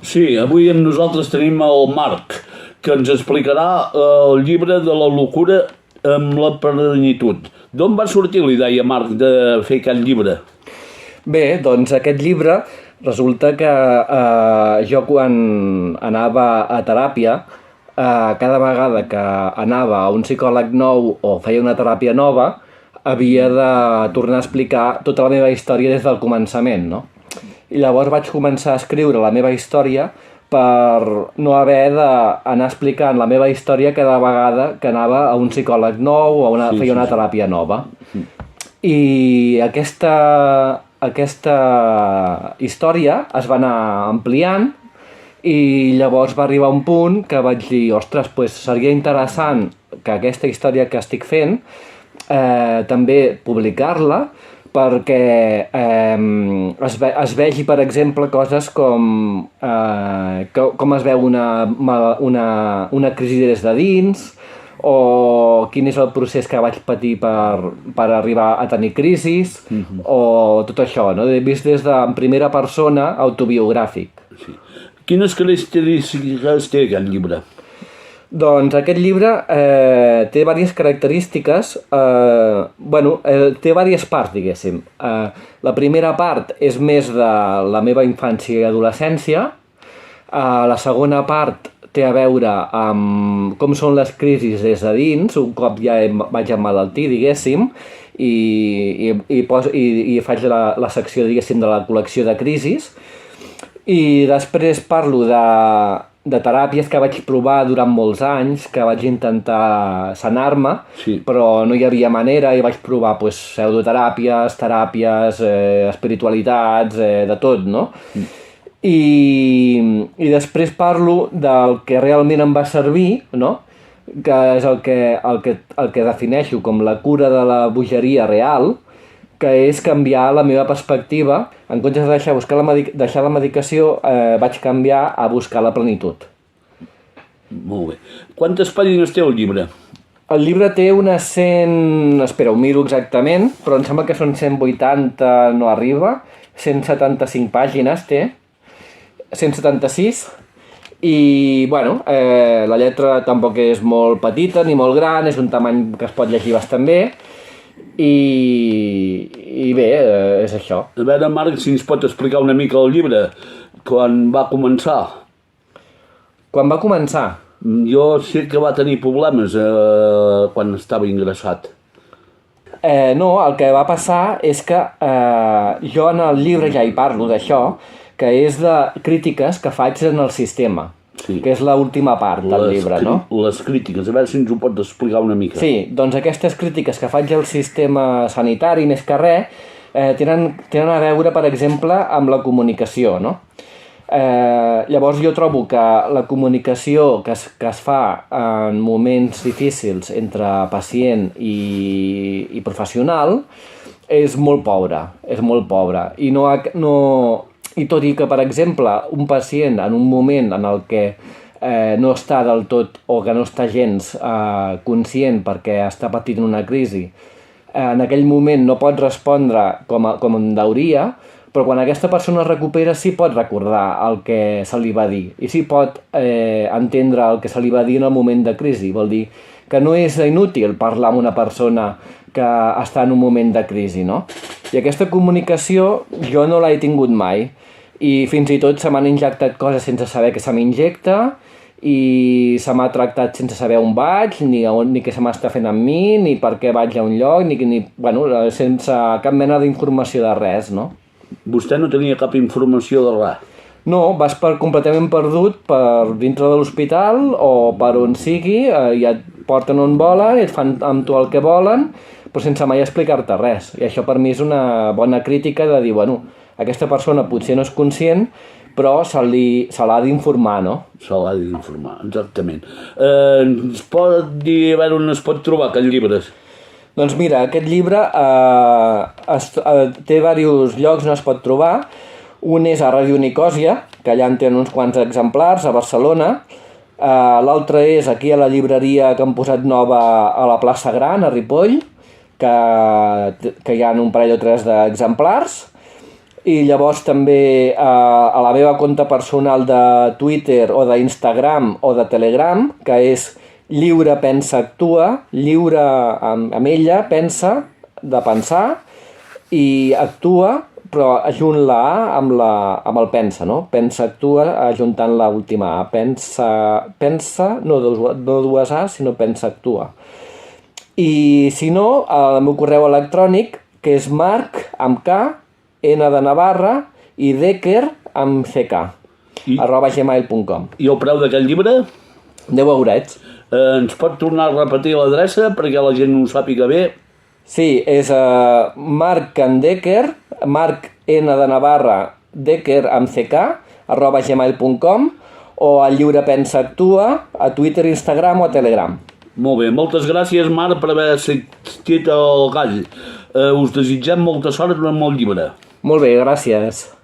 Sí, avui amb nosaltres tenim el Marc, que ens explicarà el llibre de la locura amb la plenitud. D'on va sortir la idea, Marc, de fer aquest llibre? Bé, doncs aquest llibre resulta que jo quan anava a teràpia, cada vegada que anava a un psicòleg nou o feia una teràpia nova, havia de tornar a explicar tota la meva història des del començament, no? I llavors vaig començar a escriure la meva història per no haver d'anar explicant la meva història cada vegada que anava a un psicòleg nou o feia una teràpia nova. I aquesta història es va anar ampliant i llavors va arribar un punt que vaig dir, ostres, doncs seria interessant que aquesta història que estic fent també publicar-la perquè es vegi, per exemple, coses com es veu una crisi des de dins o quin és el procés que vaig patir per arribar a tenir crisis o tot això, no? Vist des de en primera persona, autobiogràfic. Sí. Quines característiques té aquest llibre? Doncs aquest llibre té diverses característiques, té diverses parts, diguéssim. La primera part és més de la meva infància i adolescència, la segona part té a veure amb com són les crisis des de dins, un cop ja vaig emmalaltir, diguéssim, i faig la secció, diguéssim, de la col·lecció de crisis, i després parlo de teràpies que vaig provar durant molts anys, que vaig intentar sanar-me, Sí. però no hi havia manera i vaig provar pseudoteràpies, teràpies, espiritualitats, de tot, no? I després parlo del que realment em va servir, no? Que és el que defineixo com la cura de la bogeria real, que és canviar la meva perspectiva. En comptes de deixar la medicació, vaig canviar a buscar la plenitud. Molt bé. Quantes pàgines té el llibre? El llibre té unes 100... Espera, ho miro exactament, però em sembla que són 180, no arriba. 175 pàgines té. 176. I, bueno, la lletra tampoc és molt petita ni molt gran, és un tamany que es pot llegir bastant bé. I bé, és això. A veure, Marc, si ens pot explicar una mica el llibre, quan va començar. Quan va començar? Jo sé que va tenir problemes quan estava ingressat. No, el que va passar és que jo en el llibre ja hi parlo d'això, que és de crítiques que faig en el sistema. Sí. Que és l'última part del llibre, no? Les crítiques, a veure si ens ho pots explicar una mica. Sí, doncs aquestes crítiques que faig al sistema sanitari, més que res, tenen a veure, per exemple, amb la comunicació, no? Llavors jo trobo que la comunicació que es fa en moments difícils entre pacient i professional és molt pobra, I tot i que, per exemple, un pacient en un moment en el que no està del tot o que no està gens conscient perquè està patint una crisi, en aquell moment no pot respondre com en hauria, però quan aquesta persona es recupera sí pot recordar el que se li va dir i sí pot entendre el que se li va dir en el moment de crisi. Vol dir que no és inútil parlar amb una persona que està en un moment de crisi, no? I aquesta comunicació jo no l'he tingut mai i fins i tot se m'han injectat coses sense saber que se m'injecta i se m'ha tractat sense saber on vaig, ni què se m'està fent amb mi, ni per què vaig a un lloc, sense cap mena d'informació de res, no? Vostè no tenia cap informació de res? No, vas completament perdut per dintre de l'hospital o per on sigui, i et porten on volen, i et fan amb tu el que volen, però sense mai explicar-te res. I això per mi és una bona crítica de dir, aquesta persona potser no és conscient, però se l'ha d'informar, no? Se l'ha d'informar, exactament. Ens pot dir a veure on es pot trobar aquest llibre? Doncs mira, aquest llibre té diversos llocs on es pot trobar. Un és a Ràdio Nicòsia, que allà en tenen uns quants exemplars, a Barcelona. L'altre és aquí a la llibreria que han posat nova a la plaça Gran, a Ripoll, que hi ha un parell o tres d'exemplars. i llavors també a la meva compte personal de Twitter o d'Instagram o de Telegram, que és Lliure Pensa Actua, lliure amb ella, pensa, de pensar, i actua, però ajunt la A amb el pensa, no? Pensa Actua, ajuntant l'última A. Pensa, no dues A, sinó Pensa Actua. I si no, el meu correu electrònic, que és marc, amb K, N de Navarra, i Decker, amb CK, @gmail.com. I el preu d'aquest llibre? 10 eurets. Ens pot tornar a repetir l'adreça perquè la gent no ho sàpiga bé? Sí, és Marc en Decker, Marc N de Navarra, Decker amb CK, @gmail.com, o a Lliure Pensa Actua, a Twitter, Instagram o a Telegram. Molt bé, moltes gràcies, Marc, per haver assistit al gall. Us desitgem molta sort amb el llibre. Molt bé, gràcies.